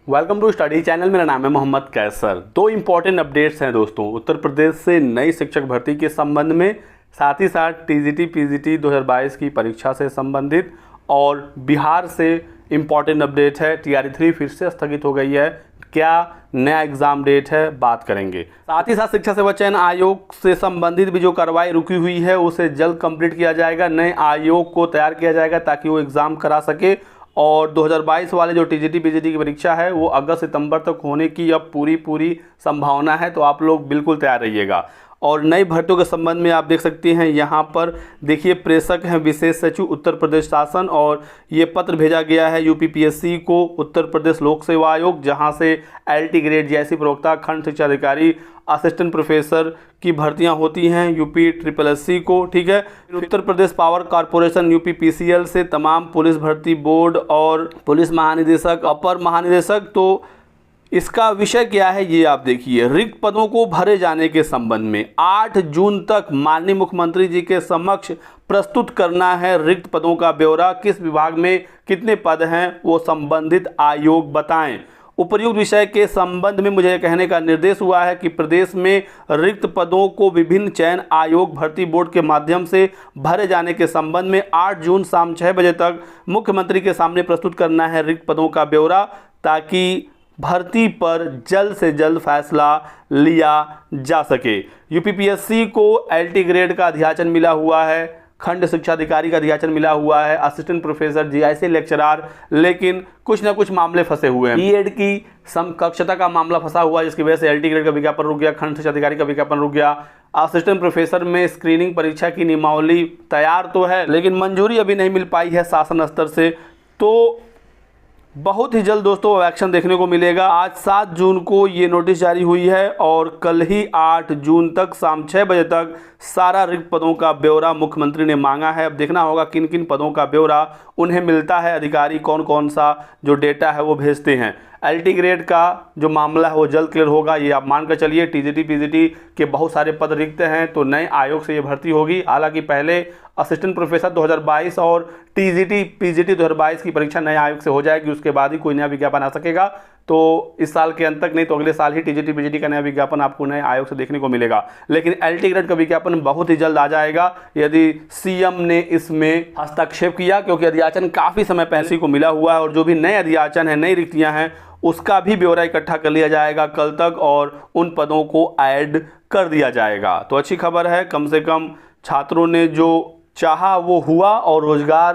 Welcome to study channel. मेरा नाम है मोहम्मद कैसर। दो इंपॉर्टेंट अपडेट्स हैं दोस्तों, उत्तर प्रदेश से नई शिक्षक भर्ती के संबंध में, साथ ही साथ टीजीटी पीजीटी 2022 की परीक्षा से संबंधित, और बिहार से इंपॉर्टेंट अपडेट है टीआरई 3 फिर से स्थगित हो गई है। क्या नया एग्जाम डेट है, बात करेंगे। साथ ही साथ शिक्षा सेवा चयन आयोग से संबंधित भी जो कार्रवाई रुकी हुई है उसे जल्द कंप्लीट किया जाएगा। नए आयोग को तैयार किया जाएगा ताकि वो एग्जाम करा सके, और 2022 वाले जो टीजीटी पीजीटी की परीक्षा है वो अगस्त सितंबर तक होने की अब पूरी संभावना है। तो आप लोग बिल्कुल तैयार रहिएगा। और नई भर्तियों के संबंध में आप देख सकते हैं यहाँ पर देखिए, प्रेषक हैं विशेष सचिव उत्तर प्रदेश शासन, और ये पत्र भेजा गया है यूपीपीएससी को, उत्तर प्रदेश लोक सेवा आयोग, जहाँ से एलटी ग्रेड जैसी प्रवक्ता, खंड शिक्षा अधिकारी, असिस्टेंट प्रोफेसर की भर्तियां होती हैं यूपी ट्रिपल एससी को। ठीक है, Uttar Pradesh power corporation UPPCL से तमाम पुलिस भर्ती बोर्ड और पुलिस महानिदेशक, अपर महानिदेशक। तो इसका विषय क्या है ये आप देखिए। रिक्त पदों को भरे जाने के संबंध में 8 जून तक माननीय मुख्यमंत्री जी के समक्ष प्रस्तुत करना है रिक्त पदों का ब्यौरा। किस विभाग में कितने पद हैं वो संबंधित आयोग बताएं। उपर्युक्त विषय के संबंध में मुझे कहने का निर्देश हुआ है कि प्रदेश में रिक्त पदों को विभिन्न चयन आयोग भर्ती बोर्ड के माध्यम से भरे जाने के संबंध में 8 जून शाम 6 बजे तक मुख्यमंत्री के सामने प्रस्तुत करना है रिक्त पदों का ब्यौरा, ताकि भर्ती पर जल्द से जल्द फैसला लिया जा सके। यूपीपीएससी को एलटी ग्रेड का अध्याचन मिला हुआ है, खंड शिक्षा अधिकारी का अध्याचन मिला हुआ है, असिस्टेंट प्रोफेसर, जीआईसी लेक्चरार, लेकिन कुछ ना कुछ मामले फंसे हुए हैं। बीएड की समकक्षता का मामला फंसा हुआ है, जिसकी वजह से एलटी ग्रेड का विज्ञापन रुक गया, खंड शिक्षा अधिकारी का विज्ञापन रुक गया। असिस्टेंट प्रोफेसर में स्क्रीनिंग परीक्षा की नियमावली तैयार तो है, लेकिन मंजूरी अभी नहीं मिल पाई है शासन स्तर से। तो बहुत ही जल्द दोस्तों एक्शन देखने को मिलेगा। आज 7 जून को ये नोटिस जारी हुई है, और कल ही 8 जून तक शाम 6 बजे तक सारा रिक्त पदों का ब्यौरा मुख्यमंत्री ने मांगा है। अब देखना होगा किन किन पदों का ब्यौरा उन्हें मिलता है, अधिकारी कौन कौन सा जो डेटा है वो भेजते हैं। एलटी ग्रेड का जो मामला है वो जल्द क्लियर होगा, ये आप मान कर चलिए। टीजीटी पीजीटी के बहुत सारे पद रिक्त हैं, तो नए आयोग से ये भर्ती होगी। हालांकि पहले असिस्टेंट प्रोफेसर 2022 और टीजीटी पीजीटी 2022 की परीक्षा नए आयोग से हो जाएगी, उसके बाद ही कोई नया विज्ञापन आ सकेगा। तो इस साल के अंत तक नहीं तो अगले साल ही टीजीटी पीजीटी का नया विज्ञापन आपको नए आयोग से देखने को मिलेगा। लेकिन एलटी ग्रेड का विज्ञापन बहुत ही जल्द आ जाएगा यदि सीएम ने इसमें हस्तक्षेप किया, क्योंकि अध्याचन काफ़ी समय पहले को मिला हुआ है, और जो भी नए अध्याचन है, नई रिक्तियाँ हैं, उसका भी ब्यौरा इकट्ठा कर लिया जाएगा कल तक, और उन पदों को ऐड कर दिया जाएगा। तो अच्छी खबर है, कम से कम छात्रों ने जो चाहा वो हुआ, और रोजगार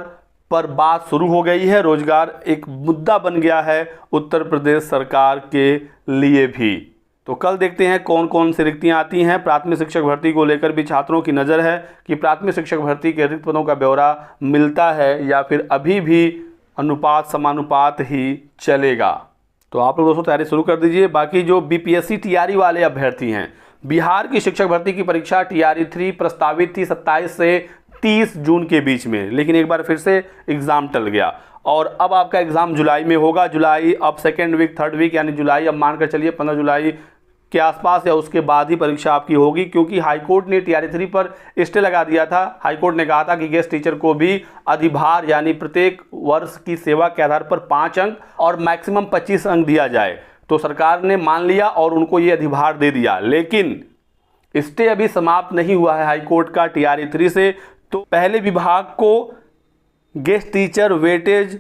पर बात शुरू हो गई है। रोजगार एक मुद्दा बन गया है उत्तर प्रदेश सरकार के लिए भी। तो कल देखते हैं कौन कौन सी रिक्तियां आती हैं। प्राथमिक शिक्षक भर्ती को लेकर भी छात्रों की नज़र है कि प्राथमिक शिक्षक भर्ती के रिक्त पदों का ब्यौरा मिलता है या फिर अभी भी अनुपात समानुपात ही चलेगा। तो आप लोग दोस्तों तैयारी शुरू कर दीजिए। बाकी जो बीपीएससी टीआरई वाले अभ्यर्थी हैं, बिहार की शिक्षक भर्ती की परीक्षा टीआरई 3 प्रस्तावित थी 27 से 30 जून के बीच में, लेकिन एक बार फिर से एग्ज़ाम टल गया, और अब आपका एग्ज़ाम जुलाई में होगा। जुलाई अब सेकेंड वीक, थर्ड वीक, यानी जुलाई अब मान कर चलिए 15 जुलाई के आसपास या उसके बाद ही परीक्षा आपकी होगी, क्योंकि हाईकोर्ट ने टीआरई 3 पर स्टे लगा दिया था। हाईकोर्ट ने कहा था कि गेस्ट टीचर को भी अधिभार यानी प्रत्येक वर्ष की सेवा के आधार पर 5 अंक और मैक्सिमम 25 अंक दिया जाए। तो सरकार ने मान लिया और उनको ये अधिभार दे दिया, लेकिन स्टे अभी समाप्त नहीं हुआ है हाईकोर्ट का टीआरई 3 से। तो पहले विभाग को गेस्ट टीचर वेटेज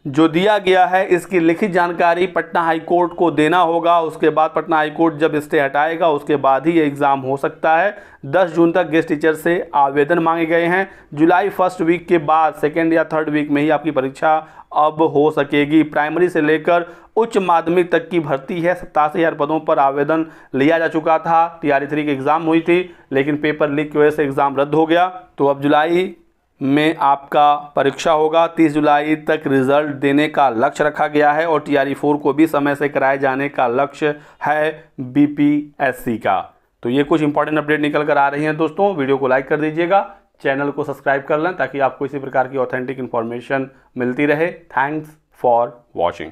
जो दिया गया है, इसकी लिखित जानकारी पटना हाईकोर्ट को देना होगा। उसके बाद पटना हाईकोर्ट जब स्टे हटाएगा उसके बाद ही एग्ज़ाम हो सकता है। 10 जून तक गेस्ट टीचर से आवेदन मांगे गए हैं। जुलाई फर्स्ट वीक के बाद सेकेंड या थर्ड वीक में ही आपकी परीक्षा अब हो सकेगी। प्राइमरी से लेकर उच्च माध्यमिक तक की भर्ती है। 87,000 पदों पर आवेदन लिया जा चुका था। टीआरई 3 की एग्ज़ाम हुई थी, लेकिन पेपर लीक की वजह से एग्ज़ाम रद्द हो गया। तो अब जुलाई में आपका परीक्षा होगा। 30 जुलाई तक रिजल्ट देने का लक्ष्य रखा गया है, और टीआरई 4 को भी समय से कराए जाने का लक्ष्य है बीपीएससी का। तो ये कुछ इंपॉर्टेंट अपडेट निकल कर आ रही हैं दोस्तों। वीडियो को लाइक कर दीजिएगा, चैनल को सब्सक्राइब कर लें ताकि आपको इसी प्रकार की ऑथेंटिक इन्फॉर्मेशन मिलती रहे। Thanks for watching.